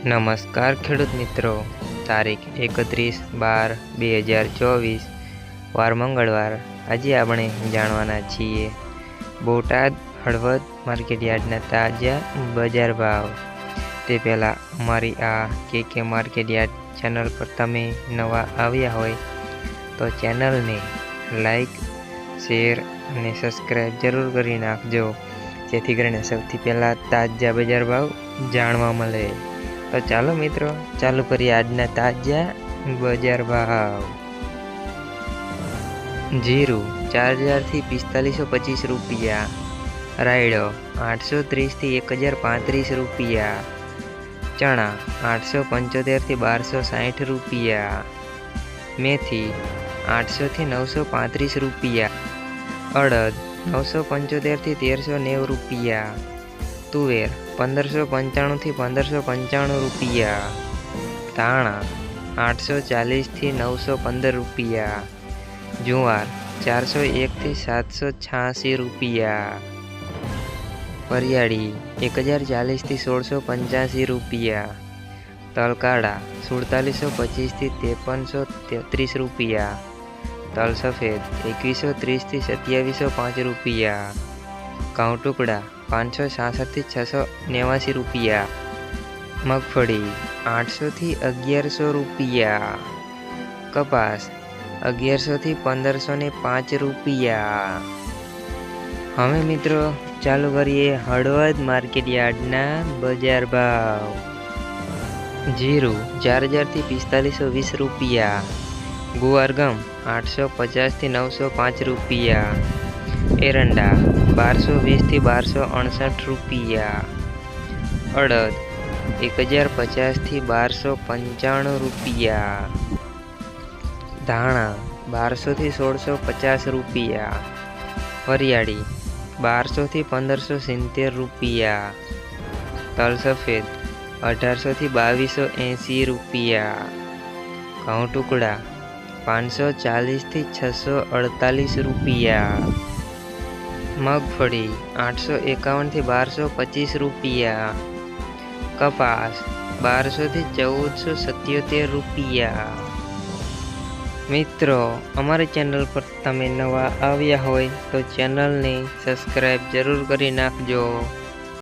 નમસ્કાર ખેડૂત મિત્રો, તારીખ 31/12/2024 વાર મંગળવાર। આજે આપણે જાણવાના છીએ બોટાદ હળવદ માર્કેટયાર્ડના તાજા બજાર ભાવ। તે પહેલાં અમારી આ કે માર્કેટયાર્ડ ચેનલ પર તમે નવા આવ્યા હોય તો ચેનલને લાઈક, શેર અને સબસ્ક્રાઈબ જરૂર કરી નાખજો, જેથી કરીને સૌથી પહેલાં તાજા બજાર ભાવ જાણવા મળે। તો ચાલો મિત્રો, ચાલુ કરીએ આજના તાજા બજાર ભાવ। જીરું 4000 થી 4525 રૂપિયા, રાયડો 830 થી 1035 રૂપિયા, ચણા 875 થી 1260 રૂપિયા, મેથી 800 થી 935 રૂપિયા, અડદ 975 થી 1390 રૂપિયા, તુવેર 1595 થી 1595 રૂપિયા, ધાણા 840 થી 915 રૂપિયા, જુવાર 401 થી 786 રૂપિયા, વરિયાળી 1040 થી 1685 રૂપિયા, તલકાળા 4725 થી 5333 રૂપિયા, તલ સફેદ 2130 થી 2705 રૂપિયા, ઘઉં ટુકડા 566 થી 689 રૂપિયા, મગફળી 800 થી 1100 રૂપિયા, કપાસ 1100 થી 1505 રૂપિયા। હવે મિત્રો ચાલુ કરીએ હળવદ માર્કેટયાર્ડના બજાર ભાવ। જીરું 4000 થી 4520 રૂપિયા, ગુવાર ગમ 850 થી 905 રૂપિયા, एरंडा 1220 થી 1268 રૂપિયા, અડદ 1050 થી 1295 રૂપિયા, ધાણા 1200 થી 1650 રૂપિયા, વરિયાળી 1200 થી 1570 રૂપિયા, તલ સફેદ 1800 થી 2280 રૂપિયા, ઘઉં ટુકડા 540 થી 648 રૂપિયા, મગફળી 851 થી 1225 રૂપિયા, કપાસ 1200 થી 1477 રૂપિયા। મિત્રો, અમારી ચેનલ પર તમે નવા આવ્યા હોય તો ચેનલને સબસ્ક્રાઈબ જરૂર કરી નાખજો।